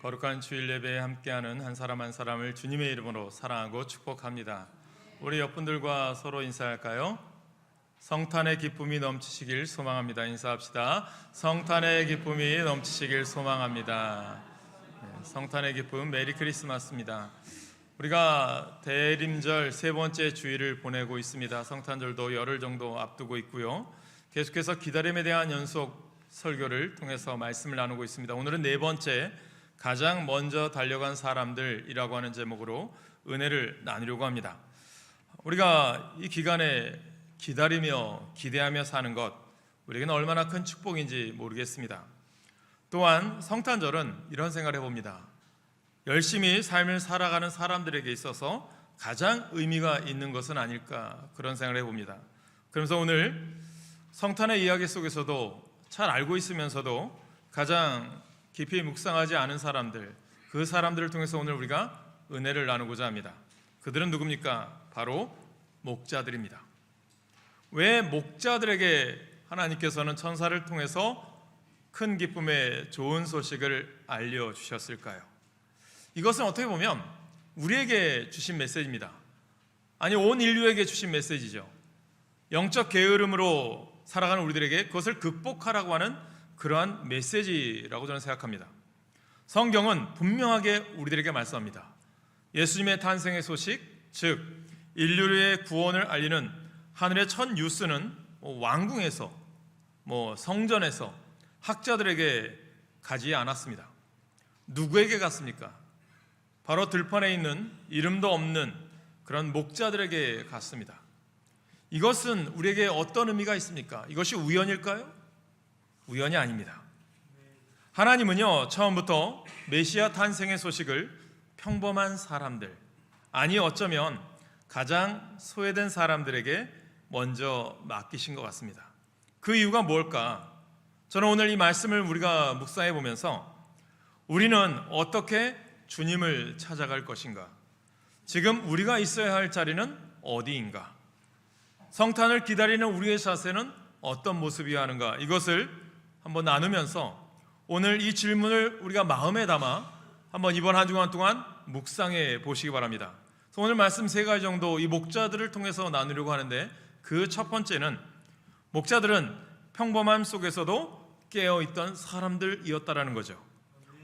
거룩한 주일 예배에 함께하는 한 사람 한 사람을 주님의 이름으로 사랑하고 축복합니다. 우리 옆분들과 서로 인사할까요? 성탄의 기쁨이 넘치시길 소망합니다. 인사합시다. 성탄의 기쁨이 넘치시길 소망합니다. 성탄의 기쁨, 메리 크리스마스입니다. 우리가 대림절 세 번째 주일을 보내고 있습니다. 성탄절도 열흘 정도 앞두고 있고요. 계속해서 기다림에 대한 연속 설교를 통해서 말씀을 나누고 있습니다. 오늘은 네 번째, 가장 먼저 달려간 사람들이라고 하는 제목으로 은혜를 나누려고 합니다. 우리가 이 기간에 기다리며 기대하며 사는 것, 우리에게는 얼마나 큰 축복인지 모르겠습니다. 또한 성탄절은 이런 생각을 해봅니다. 열심히 삶을 살아가는 사람들에게 있어서 가장 의미가 있는 것은 아닐까, 그런 생각을 해봅니다. 그러면서 오늘 성탄의 이야기 속에서도 잘 알고 있으면서도 가장 깊이 묵상하지 않은 사람들, 그 사람들을 통해서 오늘 우리가 은혜를 나누고자 합니다. 그들은 누굽니까? 바로 목자들입니다. 왜 목자들에게 하나님께서는 천사를 통해서 큰 기쁨의 좋은 소식을 알려주셨을까요? 이것은 어떻게 보면 우리에게 주신 메시지입니다. 아니, 온 인류에게 주신 메시지죠. 영적 게으름으로 살아가는 우리들에게 그것을 극복하라고 하는 그러한 메시지라고 저는 생각합니다. 성경은 분명하게 우리들에게 말씀합니다. 예수님의 탄생의 소식, 즉 인류의 구원을 알리는 하늘의 첫 뉴스는 왕궁에서, 성전에서 학자들에게 가지 않았습니다. 누구에게 갔습니까? 바로 들판에 있는 이름도 없는 그런 목자들에게 갔습니다. 이것은 우리에게 어떤 의미가 있습니까? 이것이 우연일까요? 우연이 아닙니다. 하나님은요, 처음부터 메시아 탄생의 소식을 평범한 사람들, 아니 어쩌면 가장 소외된 사람들에게 먼저 맡기신 것 같습니다. 그 이유가 뭘까? 저는 오늘 이 말씀을 우리가 묵상해 보면서 우리는 어떻게 주님을 찾아갈 것인가? 지금 우리가 있어야 할 자리는 어디인가? 성탄을 기다리는 우리의 자세는 어떤 모습이어야 하는가? 이것을 한번 나누면서 오늘 이 질문을 우리가 마음에 담아 한번 이번 한 주간 동안 묵상해 보시기 바랍니다. 그래서 오늘 말씀 세 가지 정도 이 목자들을 통해서 나누려고 하는데, 그 첫 번째는 목자들은 평범함 속에서도 깨어있던 사람들이었다라는 거죠.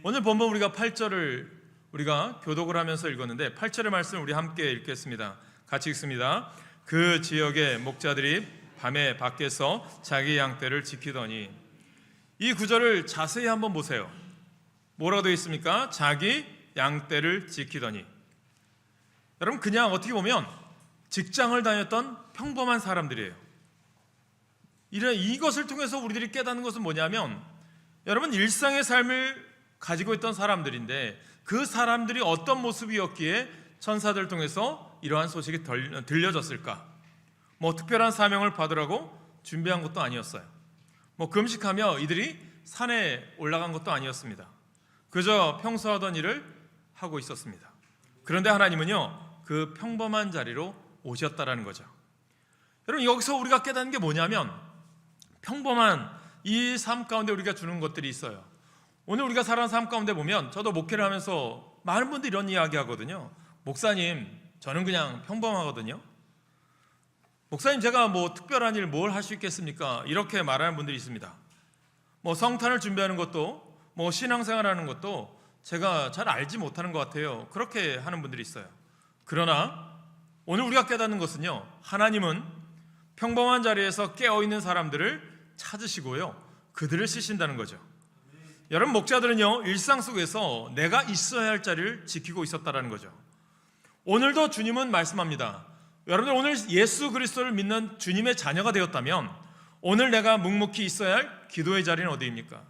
오늘 본문 우리가 8절을 우리가 교독을 하면서 읽었는데 8절의 말씀 우리 함께 읽겠습니다. 같이 읽습니다. 그 지역의 목자들이 밤에 밖에서 자기 양떼를 지키더니, 이 구절을 자세히 한번 보세요. 뭐라고 되어 있습니까? 자기 양떼를 지키더니. 여러분, 그냥 어떻게 보면 직장을 다녔던 평범한 사람들이에요. 이것을 통해서 우리들이 깨닫는 것은 뭐냐면, 여러분, 일상의 삶을 가지고 있던 사람들인데 그 사람들이 어떤 모습이었기에 천사들을 통해서 이러한 소식이 들려졌을까? 특별한 사명을 받으라고 준비한 것도 아니었어요. 금식하며 이들이 산에 올라간 것도 아니었습니다. 그저 평소 하던 일을 하고 있었습니다. 그런데 하나님은요, 그 평범한 자리로 오셨다라는 거죠. 여러분, 여기서 우리가 깨닫는 게 뭐냐면, 평범한 이 삶 가운데 우리가 주는 것들이 있어요. 오늘 우리가 살아가는 삶 가운데 보면, 저도 목회를 하면서 많은 분들이 이런 이야기 하거든요. 목사님, 저는 그냥 평범하거든요. 목사님, 제가 특별한 일 뭘 할 수 있겠습니까? 이렇게 말하는 분들이 있습니다. 성탄을 준비하는 것도, 신앙생활하는 것도 제가 잘 알지 못하는 것 같아요. 그렇게 하는 분들이 있어요. 그러나 오늘 우리가 깨닫는 것은요, 하나님은 평범한 자리에서 깨어있는 사람들을 찾으시고요, 그들을 쓰신다는 거죠. 여러분, 목자들은요, 일상 속에서 내가 있어야 할 자리를 지키고 있었다는 거죠. 오늘도 주님은 말씀합니다. 여러분들, 오늘 예수 그리스도를 믿는 주님의 자녀가 되었다면 오늘 내가 묵묵히 있어야 할 기도의 자리는 어디입니까?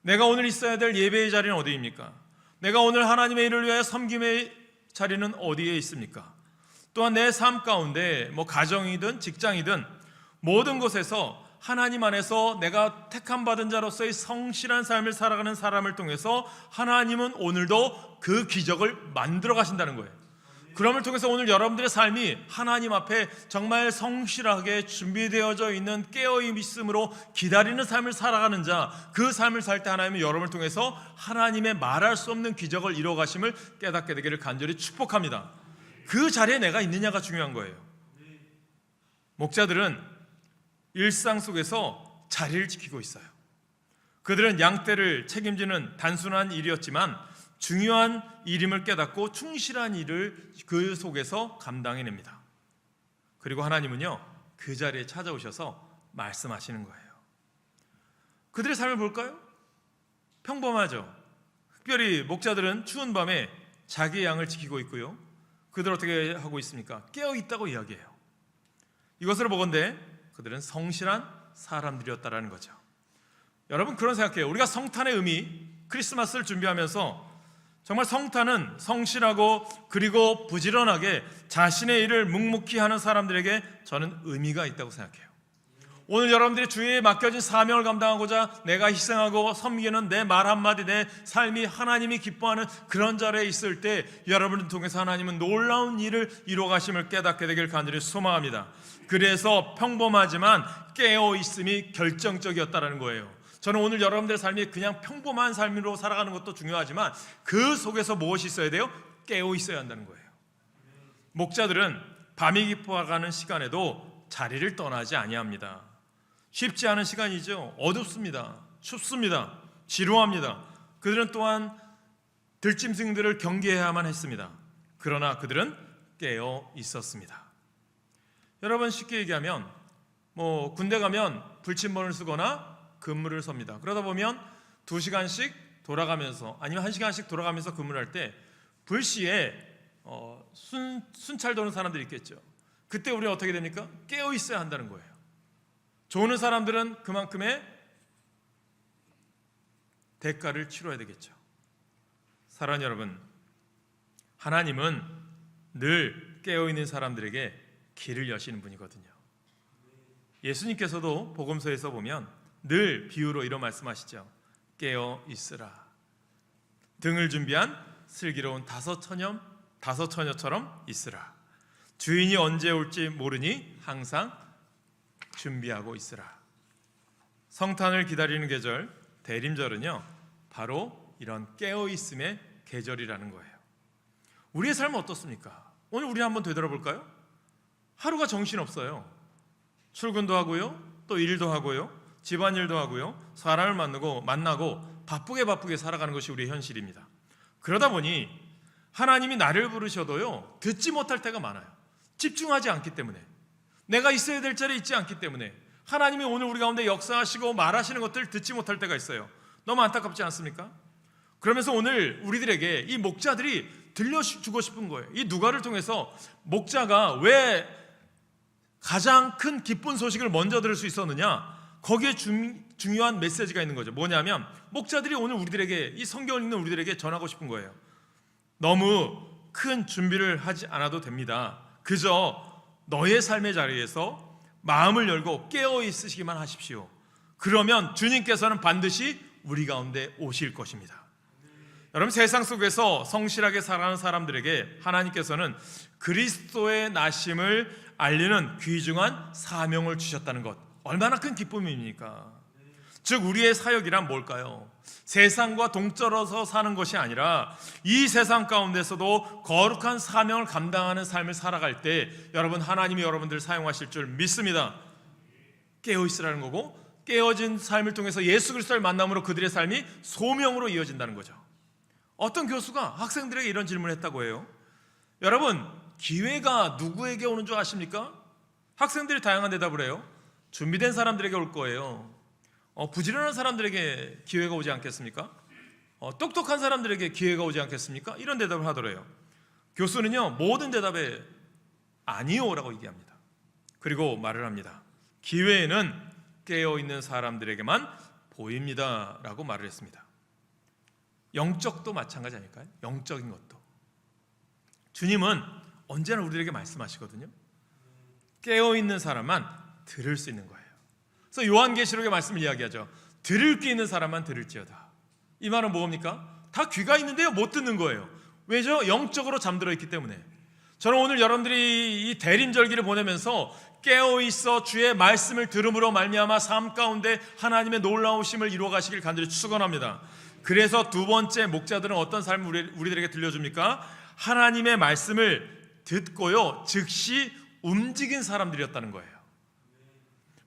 내가 오늘 있어야 될 예배의 자리는 어디입니까? 내가 오늘 하나님의 일을 위하여 섬김의 자리는 어디에 있습니까? 또한 내 삶 가운데 가정이든 직장이든 모든 곳에서 하나님 안에서 내가 택함받은 자로서의 성실한 삶을 살아가는 사람을 통해서 하나님은 오늘도 그 기적을 만들어 가신다는 거예요. 그럼을 통해서 오늘 여러분들의 삶이 하나님 앞에 정말 성실하게 준비되어져 있는 깨어있음으로 기다리는 삶을 살아가는 자, 그 삶을 살 때 하나님은 여러분을 통해서 하나님의 말할 수 없는 기적을 이뤄가심을 깨닫게 되기를 간절히 축복합니다. 그 자리에 내가 있느냐가 중요한 거예요. 목자들은 일상 속에서 자리를 지키고 있어요. 그들은 양떼를 책임지는 단순한 일이었지만 중요한 일임을 깨닫고 충실한 일을 그 속에서 감당해냅니다. 그리고 하나님은요, 그 자리에 찾아오셔서 말씀하시는 거예요. 그들의 삶을 볼까요? 평범하죠. 특별히 목자들은 추운 밤에 자기의 양을 지키고 있고요, 그들 어떻게 하고 있습니까? 깨어있다고 이야기해요. 이것을 보건대 그들은 성실한 사람들이었다라는 거죠. 여러분, 그런 생각해요. 우리가 성탄의 의미, 크리스마스를 준비하면서 정말 성탄은 성실하고 그리고 부지런하게 자신의 일을 묵묵히 하는 사람들에게 저는 의미가 있다고 생각해요. 오늘 여러분들이 주위에 맡겨진 사명을 감당하고자 내가 희생하고 섬기는 내 말 한마디, 내 삶이 하나님이 기뻐하는 그런 자리에 있을 때 여러분을 통해서 하나님은 놀라운 일을 이루어가심을 깨닫게 되길 간절히 소망합니다. 그래서 평범하지만 깨어있음이 결정적이었다는 거예요. 저는 오늘 여러분들의 삶이 그냥 평범한 삶으로 살아가는 것도 중요하지만 그 속에서 무엇이 있어야 돼요? 깨어 있어야 한다는 거예요. 목자들은 밤이 깊어가는 시간에도 자리를 떠나지 아니합니다. 쉽지 않은 시간이죠. 어둡습니다. 춥습니다. 지루합니다. 그들은 또한 들짐승들을 경계해야만 했습니다. 그러나 그들은 깨어 있었습니다. 여러분, 쉽게 얘기하면 군대 가면 불침번을 쓰거나 근무를 섭니다. 그러다 보면 2시간씩 돌아가면서 아니면 1시간씩 돌아가면서 근무를 할 때 불시에 순찰 도는 사람들이 있겠죠. 그때 우리가 어떻게 됩니까? 깨어 있어야 한다는 거예요. 조는 사람들은 그만큼의 대가를 치러야 되겠죠. 사랑하는 여러분, 하나님은 늘 깨어있는 사람들에게 길을 여시는 분이거든요. 예수님께서도 복음서에서 보면 늘 비유로 이런 말씀하시죠. 깨어 있으라. 등을 준비한 슬기로운 다섯 처녀처럼 있으라. 주인이 언제 올지 모르니 항상 준비하고 있으라. 성탄을 기다리는 계절, 대림절은요, 바로 이런 깨어있음의 계절이라는 거예요. 우리의 삶은 어떻습니까? 오늘 우리 한번 되돌아볼까요? 하루가 정신없어요. 출근도 하고요, 또 일도 하고요, 집안일도 하고요, 사람을 만나고 바쁘게 살아가는 것이 우리의 현실입니다. 그러다 보니 하나님이 나를 부르셔도요, 듣지 못할 때가 많아요. 집중하지 않기 때문에, 내가 있어야 될 자리에 있지 않기 때문에 하나님이 오늘 우리 가운데 역사하시고 말하시는 것들을 듣지 못할 때가 있어요. 너무 안타깝지 않습니까? 그러면서 오늘 우리들에게 이 목자들이 들려주고 싶은 거예요. 이 누가를 통해서 목자가 왜 가장 큰 기쁜 소식을 먼저 들을 수 있었느냐? 거기에 중요한 메시지가 있는 거죠. 뭐냐면 목자들이 오늘 우리들에게, 이 성경을 읽는 우리들에게 전하고 싶은 거예요. 너무 큰 준비를 하지 않아도 됩니다. 그저 너의 삶의 자리에서 마음을 열고 깨어 있으시기만 하십시오. 그러면 주님께서는 반드시 우리 가운데 오실 것입니다. 여러분, 세상 속에서 성실하게 살아가는 사람들에게 하나님께서는 그리스도의 나심을 알리는 귀중한 사명을 주셨다는 것, 얼마나 큰 기쁨입니까? 즉 우리의 사역이란 뭘까요? 세상과 동떨어서 사는 것이 아니라 이 세상 가운데서도 거룩한 사명을 감당하는 삶을 살아갈 때 여러분, 하나님이 여러분들을 사용하실 줄 믿습니다. 깨어있으라는 거고, 깨어진 삶을 통해서 예수 그리스도를 만남으로 그들의 삶이 소명으로 이어진다는 거죠. 어떤 교수가 학생들에게 이런 질문을 했다고 해요. 여러분, 기회가 누구에게 오는 줄 아십니까? 학생들이 다양한 대답을 해요. 준비된 사람들에게 올 거예요. 부지런한 사람들에게 기회가 오지 않겠습니까? 똑똑한 사람들에게 기회가 오지 않겠습니까? 이런 대답을 하더래요. 교수는요, 모든 대답에 아니요 라고 얘기합니다. 그리고 말을 합니다. 기회는 깨어있는 사람들에게만 보입니다 라고 말을 했습니다. 영적도 마찬가지 아닐까요? 영적인 것도 주님은 언제나 우리에게 말씀하시거든요. 깨어있는 사람만 들을 수 있는 거예요. 그래서 요한계시록의 말씀을 이야기하죠. 들을 귀 있는 사람만 들을지어다. 이 말은 뭡니까? 다 귀가 있는데요, 못 듣는 거예요. 왜죠? 영적으로 잠들어 있기 때문에. 저는 오늘 여러분들이 이 대림절기를 보내면서 깨어있어 주의 말씀을 들음으로 말미암아 삶 가운데 하나님의 놀라우심을 이루어 가시길 간절히 축원합니다. 그래서 두 번째, 목자들은 어떤 삶을 우리들에게 들려줍니까? 하나님의 말씀을 듣고요 즉시 움직인 사람들이었다는 거예요.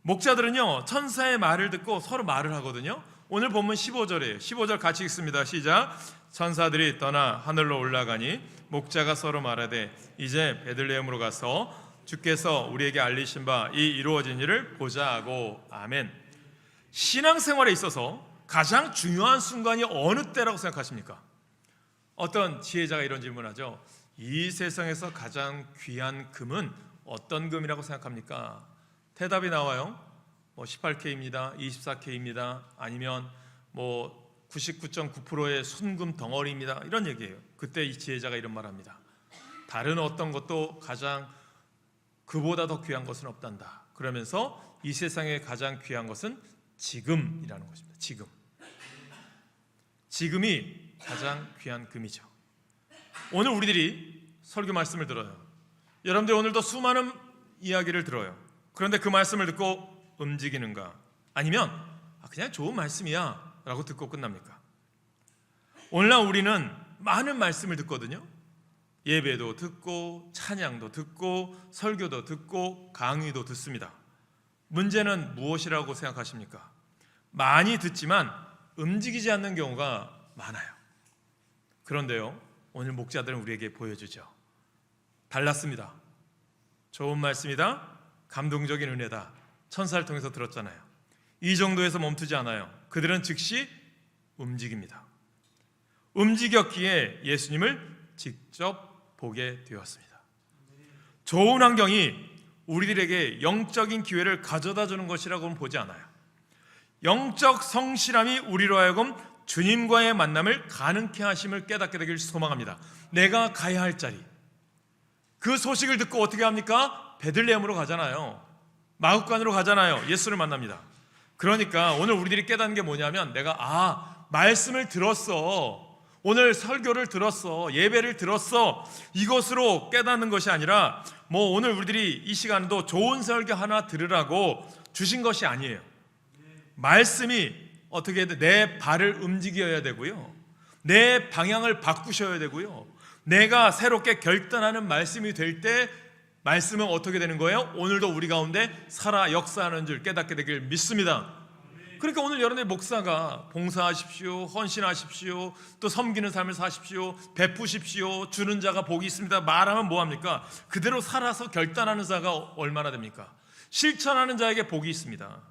목자들은요 천사의 말을 듣고 서로 말을 하거든요. 오늘 본문 15절이에요. 15절 같이 읽습니다. 시작. 천사들이 떠나 하늘로 올라가니 목자가 서로 말하되 이제 베들레헴으로 가서 주께서 우리에게 알리신 바 이 이루어진 일을 보자 하고. 아멘. 신앙생활에 있어서 가장 중요한 순간이 어느 때라고 생각하십니까? 어떤 지혜자가 이런 질문하죠. 이 세상에서 가장 귀한 금은 어떤 금이라고 생각합니까? 대답이 나와요. 18K입니다. 24K입니다. 아니면 99.9%의 순금 덩어리입니다. 이런 얘기예요. 그때 이 지혜자가 이런 말합니다. 다른 어떤 것도 가장 그보다 더 귀한 것은 없단다. 그러면서 이 세상에 가장 귀한 것은 지금이라는 것입니다. 지금이 가장 귀한 금이죠. 오늘 우리들이 설교 말씀을 들어요. 여러분들 오늘도 수많은 이야기를 들어요. 그런데 그 말씀을 듣고 움직이는가? 아니면 그냥 좋은 말씀이야 라고 듣고 끝납니까? 오늘날 우리는 많은 말씀을 듣거든요. 예배도 듣고 찬양도 듣고 설교도 듣고 강의도 듣습니다. 문제는 무엇이라고 생각하십니까? 많이 듣지만 움직이지 않는 경우가 많아요. 그런데요 오늘 목자들은 우리에게 보여주죠. 달랐습니다. 좋은 말씀이다. 감동적인 은혜다. 천사를 통해서 들었잖아요. 이 정도에서 멈추지 않아요. 그들은 즉시 움직입니다. 움직였기에 예수님을 직접 보게 되었습니다. 좋은 환경이 우리들에게 영적인 기회를 가져다 주는 것이라고는 보지 않아요. 영적 성실함이 우리로 하여금 주님과의 만남을 가능케 하심을 깨닫게 되길 소망합니다. 내가 가야 할 자리, 그 소식을 듣고 어떻게 합니까? 베들레헴으로 가잖아요. 마국간으로 가잖아요. 예수를 만납니다. 그러니까 오늘 우리들이 깨닫는 게 뭐냐면 내가 말씀을 들었어, 오늘 설교를 들었어, 예배를 들었어, 이것으로 깨닫는 것이 아니라 오늘 우리들이 이 시간도 좋은 설교 하나 들으라고 주신 것이 아니에요. 말씀이 어떻게 해야 돼? 내 발을 움직여야 되고요, 내 방향을 바꾸셔야 되고요, 내가 새롭게 결단하는 말씀이 될 때 말씀은 어떻게 되는 거예요? 오늘도 우리 가운데 살아 역사하는 줄 깨닫게 되길 믿습니다. 그러니까 오늘 여러분의 목사가 봉사하십시오, 헌신하십시오, 또 섬기는 삶을 사십시오, 베푸십시오, 주는 자가 복이 있습니다 말하면 뭐합니까? 그대로 살아서 결단하는 자가 얼마나 됩니까? 실천하는 자에게 복이 있습니다.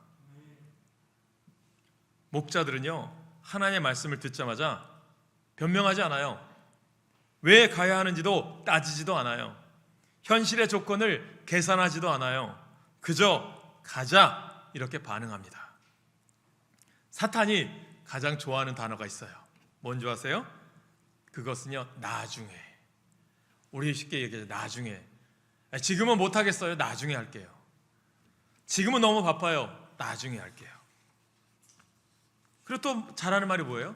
목자들은요 하나님의 말씀을 듣자마자 변명하지 않아요. 왜 가야 하는지도 따지지도 않아요. 현실의 조건을 계산하지도 않아요. 그저 가자 이렇게 반응합니다. 사탄이 가장 좋아하는 단어가 있어요. 뭔지 아세요? 그것은요 나중에. 우리 쉽게 얘기하죠. 나중에. 지금은 못하겠어요. 나중에 할게요. 지금은 너무 바빠요. 나중에 할게요. 그리고 또 잘하는 말이 뭐예요?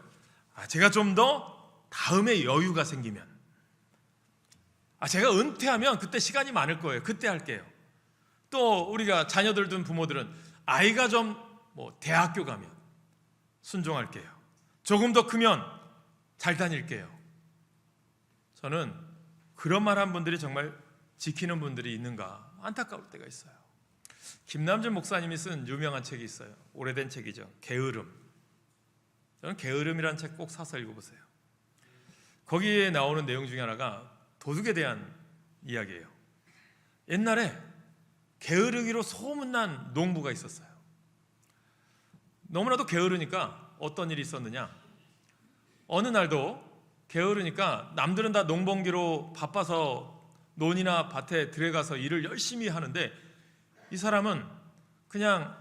제가 좀 더 다음에 여유가 생기면, 제가 은퇴하면 그때 시간이 많을 거예요. 그때 할게요. 또 우리가 자녀들 둔 부모들은 아이가 좀 대학교 가면 순종할게요. 조금 더 크면 잘 다닐게요. 저는 그런 말 한 분들이 정말 지키는 분들이 있는가 안타까울 때가 있어요. 김남준 목사님이 쓴 유명한 책이 있어요. 오래된 책이죠. 게으름. 저는 게으름이라는 책 꼭 사서 읽어보세요. 거기에 나오는 내용 중에 하나가 도둑에 대한 이야기예요. 옛날에 게으르기로 소문난 농부가 있었어요. 너무나도 게으르니까 어떤 일이 있었느냐, 어느 날도 게으르니까 남들은 다 농번기로 바빠서 논이나 밭에 들어가서 일을 열심히 하는데 이 사람은 그냥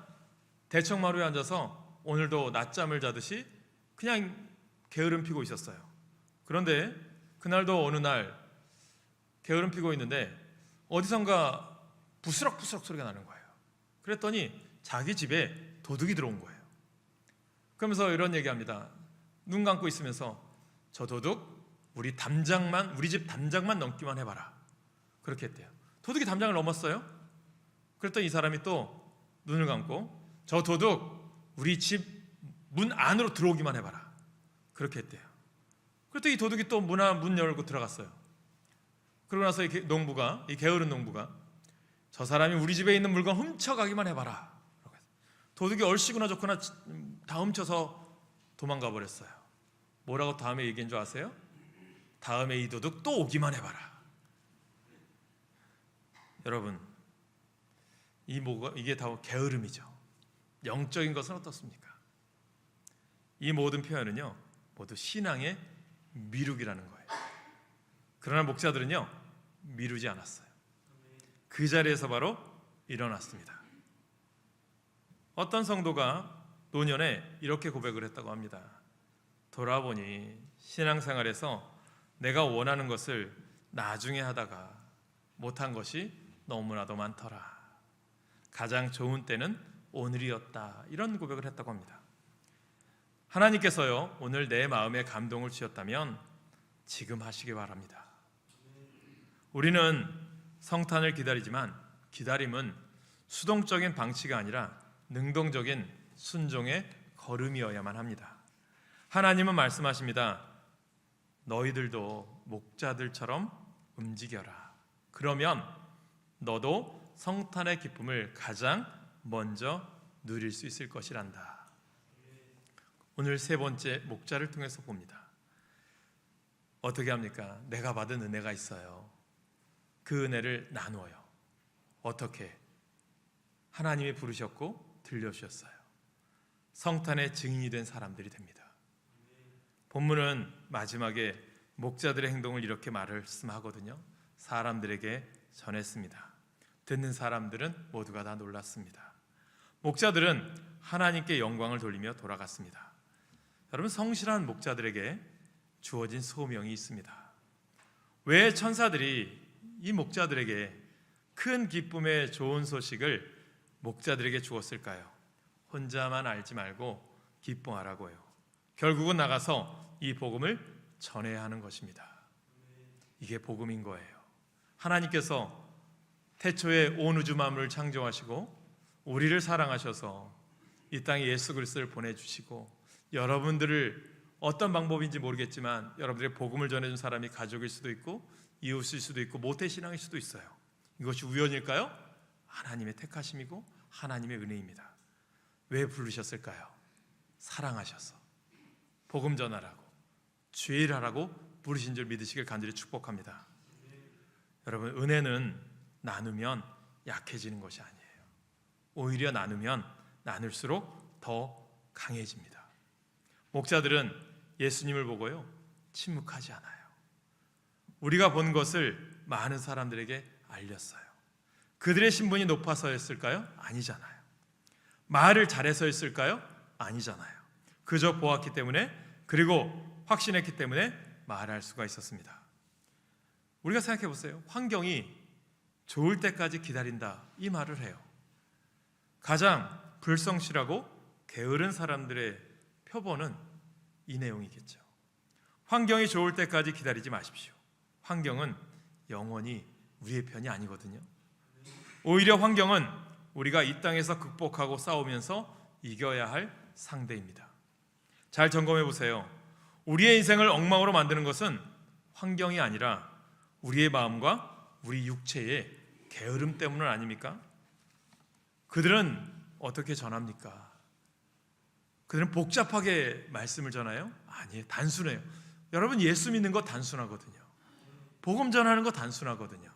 대청마루에 앉아서 오늘도 낮잠을 자듯이 그냥 게으름 피고 있었어요. 그런데 그날도 어느 날 게으름 피고 있는데 어디선가 부스럭부스럭 소리가 나는 거예요. 그랬더니 자기 집에 도둑이 들어온 거예요. 그러면서 이런 얘기합니다. 눈 감고 있으면서 저 도둑 우리 집 담장만 넘기만 해봐라. 그렇게 했대요. 도둑이 담장을 넘었어요. 그랬더니 이 사람이 또 눈을 감고 저 도둑 우리 집 문 안으로 들어오기만 해봐라. 그렇게 했대요. 그랬더니 이 도둑이 또 문 열고 들어갔어요. 그러고 나서 이 게으른 농부가 저 사람이 우리 집에 있는 물건 훔쳐가기만 해봐라. 도둑이 얼씨구나 좋구나 다 훔쳐서 도망가 버렸어요. 뭐라고 다음에 얘기한 줄 아세요? 다음에 이 도둑 또 오기만 해봐라. 여러분, 이게 다 게으름이죠. 영적인 것은 어떻습니까? 이 모든 표현은요 모두 신앙의 미루기라는 거예요. 그러나 목자들은요 미루지 않았어요. 그 자리에서 바로 일어났습니다. 어떤 성도가 노년에 이렇게 고백을 했다고 합니다. 돌아보니 신앙생활에서 내가 원하는 것을 나중에 하다가 못한 것이 너무나도 많더라. 가장 좋은 때는 오늘이었다. 이런 고백을 했다고 합니다. 하나님께서요 오늘 내 마음에 감동을 주셨다면 지금 하시기 바랍니다. 우리는 성탄을 기다리지만 기다림은 수동적인 방치가 아니라 능동적인 순종의 걸음이어야만 합니다. 하나님은 말씀하십니다. 너희들도 목자들처럼 움직여라. 그러면 너도 성탄의 기쁨을 가장 먼저 누릴 수 있을 것이란다. 오늘 세 번째 목자를 통해서 봅니다. 어떻게 합니까? 내가 받은 은혜가 있어요. 그 은혜를 나누어요. 어떻게? 하나님이 부르셨고 들려주셨어요. 성탄의 증인이 된 사람들이 됩니다. 본문은 마지막에 목자들의 행동을 이렇게 말씀하거든요. 사람들에게 전했습니다. 듣는 사람들은 모두가 다 놀랐습니다. 목자들은 하나님께 영광을 돌리며 돌아갔습니다. 여러분, 성실한 목자들에게 주어진 소명이 있습니다. 왜 천사들이 이 목자들에게 큰 기쁨의 좋은 소식을 목자들에게 주었을까요? 혼자만 알지 말고 기뻐하라고요. 결국은 나가서 이 복음을 전해야 하는 것입니다. 이게 복음인 거예요. 하나님께서 태초에 온 우주 만물을 창조하시고 우리를 사랑하셔서 이 땅에 예수 그리스도를 보내주시고 여러분들을 어떤 방법인지 모르겠지만 여러분들의 복음을 전해준 사람이 가족일 수도 있고 이웃일 수도 있고 모태신앙일 수도 있어요. 이것이 우연일까요? 하나님의 택하심이고 하나님의 은혜입니다. 왜 부르셨을까요? 사랑하셔서 복음 전하라고 죄일하라고 부르신 줄 믿으시길 간절히 축복합니다. 여러분, 은혜는 나누면 약해지는 것이 아니에요. 오히려 나누면 나눌수록 더 강해집니다. 목자들은 예수님을 보고요 침묵하지 않아요. 우리가 본 것을 많은 사람들에게 알렸어요. 그들의 신분이 높아서였을까요? 아니잖아요. 말을 잘해서였을까요? 아니잖아요. 그저 보았기 때문에, 그리고 확신했기 때문에 말할 수가 있었습니다. 우리가 생각해 보세요. 환경이 좋을 때까지 기다린다, 이 말을 해요. 가장 불성실하고 게으른 사람들의 표본은 이 내용이겠죠. 환경이 좋을 때까지 기다리지 마십시오. 환경은 영원히 우리의 편이 아니거든요. 오히려 환경은 우리가 이 땅에서 극복하고 싸우면서 이겨야 할 상대입니다. 잘 점검해 보세요. 우리의 인생을 엉망으로 만드는 것은 환경이 아니라 우리의 마음과 우리 육체의 게으름 때문은 아닙니까? 그들은 어떻게 전합니까? 그들은 복잡하게 말씀을 전해요? 아니에요. 단순해요. 여러분, 예수 믿는 거 단순하거든요. 복음 전하는 거 단순하거든요.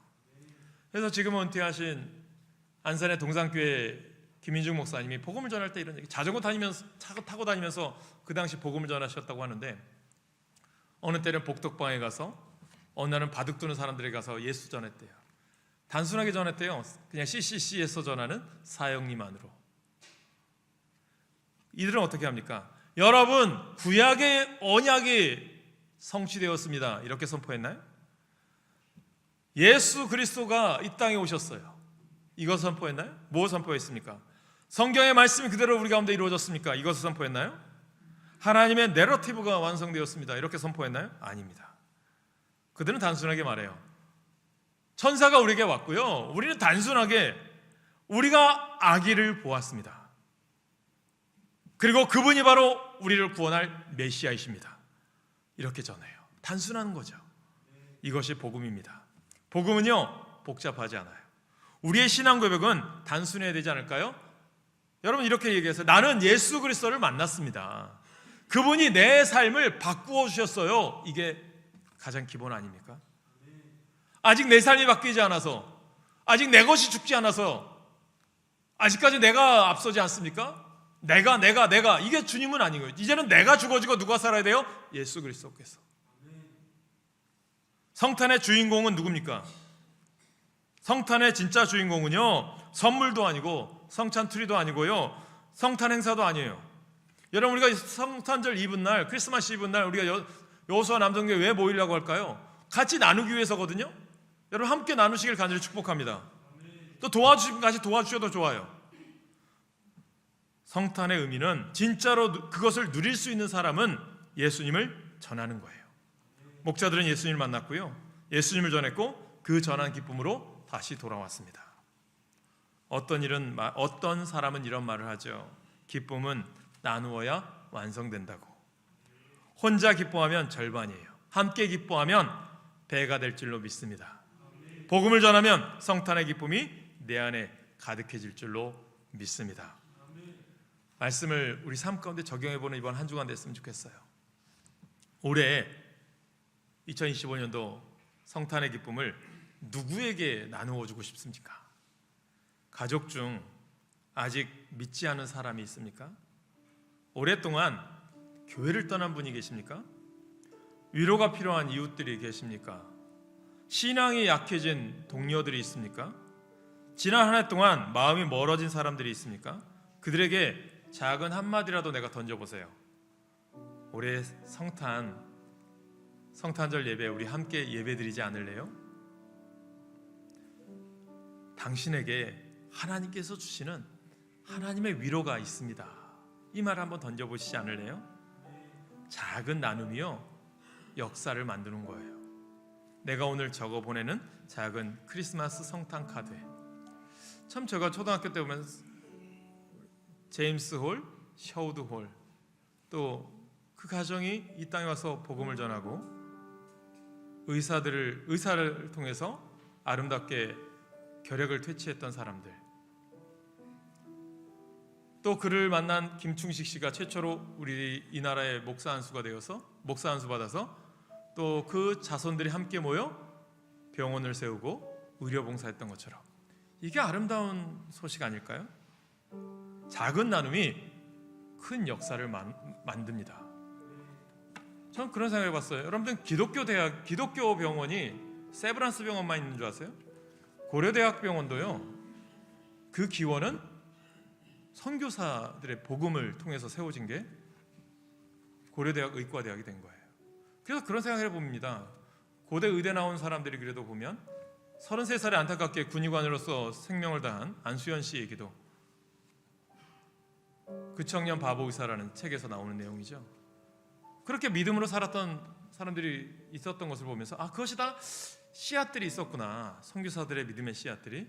그래서 지금 은퇴하신 안산의 동산교회 김인중 목사님이 복음을 전할 때 이런 얘기, 자전거 타고 다니면서 그 당시 복음을 전하셨다고 하는데, 어느 때는 복덕방에 가서, 어느 날은 바둑 두는 사람들에 가서 예수 전했대요. 단순하게 전했대요. 그냥 CCC에서 전하는 사형리만으로. 이들은 어떻게 합니까? 여러분, 구약의 언약이 성취되었습니다, 이렇게 선포했나요? 예수 그리스도가 이 땅에 오셨어요. 이것 선포했나요? 뭐 선포했습니까? 성경의 말씀이 그대로 우리 가운데 이루어졌습니까? 이것을 선포했나요? 하나님의 내러티브가 완성되었습니다, 이렇게 선포했나요? 아닙니다. 그들은 단순하게 말해요. 천사가 우리에게 왔고요. 우리는 단순하게 우리가 아기를 보았습니다. 그리고 그분이 바로 우리를 구원할 메시아이십니다. 이렇게 전해요. 단순한 거죠. 이것이 복음입니다. 복음은요, 복잡하지 않아요. 우리의 신앙 고백은 단순해야 되지 않을까요? 여러분, 이렇게 얘기해서 나는 예수 그리스도를 만났습니다. 그분이 내 삶을 바꾸어 주셨어요. 이게 가장 기본 아닙니까? 아직 내 삶이 바뀌지 않아서, 아직 내 것이 죽지 않아서, 아직까지 내가 앞서지 않습니까? 내가 이게 주님은 아니고요. 이제는 내가 죽어지고 누가 살아야 돼요? 예수 그리스도께서. 성탄의 주인공은 누굽니까? 성탄의 진짜 주인공은요, 선물도 아니고 성탄 트리도 아니고요, 성탄 행사도 아니에요. 여러분, 우리가 성탄절 이브날, 크리스마스 이브날 우리가 여호수아 남성교회 왜 모이려고 할까요? 같이 나누기 위해서거든요. 여러분, 함께 나누시길 간절히 축복합니다. 또 도와주시면 같이 도와주셔도 좋아요. 성탄의 의미는 진짜로 그것을 누릴 수 있는 사람은 예수님을 전하는 거예요. 목자들은 예수님을 만났고요, 예수님을 전했고 그 전한 기쁨으로 다시 돌아왔습니다. 어떤 사람은 이런 말을 하죠. 기쁨은 나누어야 완성된다고. 혼자 기뻐하면 절반이에요. 함께 기뻐하면 배가 될 줄로 믿습니다. 복음을 전하면 성탄의 기쁨이 내 안에 가득해질 줄로 믿습니다. 말씀을 우리 삶 가운데 적용해보는 이번 한 주간 됐으면 좋겠어요. 올해 2025년도 성탄의 기쁨을 누구에게 나누어 주고 싶습니까? 가족 중 아직 믿지 않은 사람이 있습니까? 오랫동안 교회를 떠난 분이 계십니까? 위로가 필요한 이웃들이 계십니까? 신앙이 약해진 동료들이 있습니까? 지난 한 해 동안 마음이 멀어진 사람들이 있습니까? 그들에게 작은 한마디라도 내가 던져보세요. 올해 성탄절 예배 우리 함께 예배드리지 않을래요? 당신에게 하나님께서 주시는 하나님의 위로가 있습니다. 이 말 한번 던져보시지 않을래요? 작은 나눔이요, 역사를 만드는 거예요. 내가 오늘 적어 보내는 작은 크리스마스 성탄 카드에, 참 제가 초등학교 때 보면 제임스 홀, 셔우드 홀, 또 그 가정이 이 땅에 와서 복음을 전하고 의사를 통해서 아름답게 결핵을 퇴치했던 사람들, 또 그를 만난 김충식 씨가 최초로 우리 이 나라의 목사 안수 받아서 또 그 자손들이 함께 모여 병원을 세우고 의료봉사했던 것처럼, 이게 아름다운 소식 아닐까요? 작은 나눔이 큰 역사를 만듭니다. 전 그런 생각을 해봤어요. 여러분들, 기독교 병원이 세브란스 병원만 있는 줄 아세요? 고려대학병원도요, 그 기원은 선교사들의 복음을 통해서 세워진 게 고려대학 의과대학이 된 거예요. 그래서 그런 생각을 해봅니다. 고대 의대 나온 사람들이 그래도 보면 33살에 안타깝게 군의관으로서 생명을 다한 안수연 씨 얘기도 그 청년 바보 의사라는 책에서 나오는 내용이죠. 그렇게 믿음으로 살았던 사람들이 있었던 것을 보면서, 그것이 다 씨앗들이 있었구나. 선교사들의 믿음의 씨앗들이.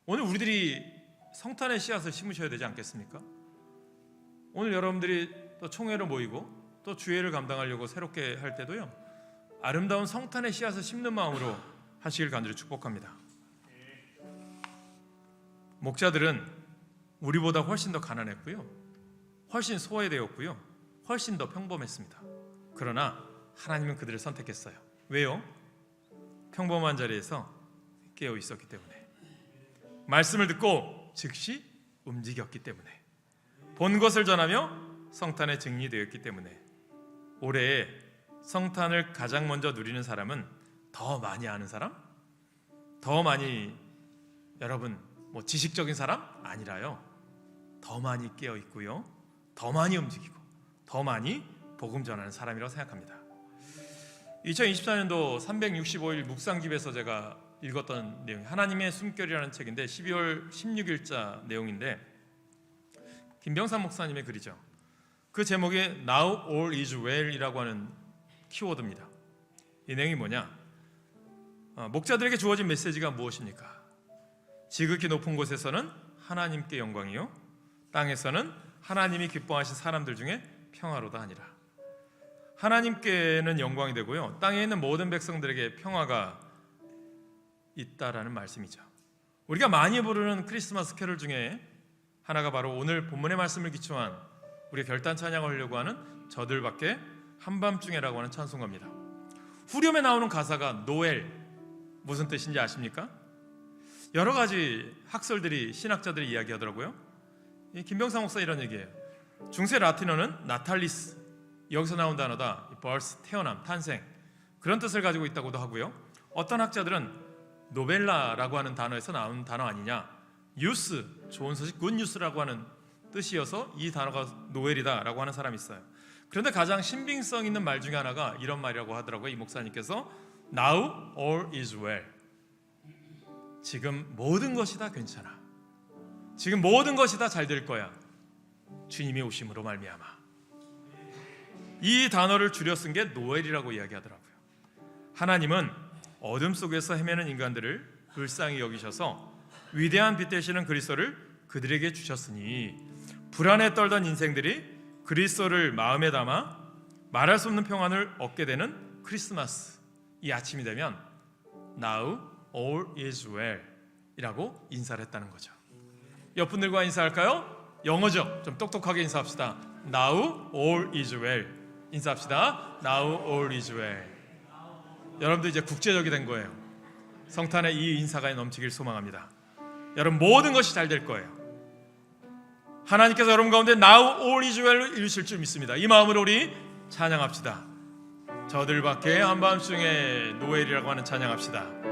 오늘 우리들이 성탄의 씨앗을 심으셔야 되지 않겠습니까? 오늘 여러분들이 또 총회를 모이고 또 주회를 감당하려고 새롭게 할 때도요, 아름다운 성탄의 씨앗을 심는 마음으로 하시길 간절히 축복합니다. 목자들은 우리보다 훨씬 더 가난했고요, 훨씬 소외되었고요, 훨씬 더 평범했습니다. 그러나 하나님은 그들을 선택했어요. 왜요? 평범한 자리에서 깨어 있었기 때문에, 말씀을 듣고 즉시 움직였기 때문에, 본 것을 전하며 성탄에 증리되었기 때문에, 올해 성탄을 가장 먼저 누리는 사람은 더 많이 아는 사람? 더 많이, 여러분, 지식적인 사람? 아니라요, 더 많이 깨어 있고요, 더 많이 움직이고 더 많이 복음 전하는 사람이라고 생각합니다. 2024년도 365일 묵상집에서 제가 읽었던 내용이 하나님의 숨결이라는 책인데 12월 16일자 내용인데, 김병삼 목사님의 글이죠. 그 제목이 Now All is Well 이라고 하는 키워드입니다. 이 내용이 뭐냐? 목자들에게 주어진 메시지가 무엇입니까? 지극히 높은 곳에서는 하나님께 영광이요, 땅에서는 하나님이 기뻐하신 사람들 중에 평화로다 하니라. 하나님께는 영광이 되고요, 땅에 있는 모든 백성들에게 평화가 있다라는 말씀이죠. 우리가 많이 부르는 크리스마스 캐롤 중에 하나가 바로 오늘 본문의 말씀을 기초한 우리 결단 찬양을 하려고 하는 저들밖에 한밤중에라고 하는 찬송가입니다. 후렴에 나오는 가사가 노엘, 무슨 뜻인지 아십니까? 여러 가지 학설들이, 신학자들이 이야기하더라고요. 김병상 목사 이런 얘기예요. 중세 라틴어는 나탈리스, 여기서 나온 단어다. birth, 태어남, 탄생, 그런 뜻을 가지고 있다고도 하고요. 어떤 학자들은 노벨라라고 하는 단어에서 나온 단어 아니냐, 뉴스, 좋은 소식, 굿뉴스라고 하는 뜻이어서 이 단어가 노엘이다라고 하는 사람이 있어요. 그런데 가장 신빙성 있는 말 중에 하나가 이런 말이라고 하더라고요. 이 목사님께서 Now all is well. 지금 모든 것이 다 괜찮아. 지금 모든 것이 다 잘 될 거야. 주님이 오심으로 말미암아. 이 단어를 줄여 쓴 게 노엘이라고 이야기하더라고요. 하나님은 어둠 속에서 헤매는 인간들을 불쌍히 여기셔서 위대한 빛 되시는 그리스도를 그들에게 주셨으니 불안에 떨던 인생들이 그리스도를 마음에 담아 말할 수 없는 평안을 얻게 되는 크리스마스, 이 아침이 되면 Now all is well 이라고 인사를 했다는 거죠. 옆분들과 인사할까요? 영어죠. 좀 똑똑하게 인사합시다. Now all is well. 인사합시다. Now all is well. 여러분들 이제 국제적이 된 거예요. 성탄의 이 인사가 넘치길 소망합니다. 여러분 모든 것이 잘 될 거예요. 하나님께서 여러분 가운데 Now all is well을 이루실 줄 믿습니다. 이 마음으로 우리 찬양합시다. 저들밖에 한밤중에 노엘이라고 하는 찬양합시다.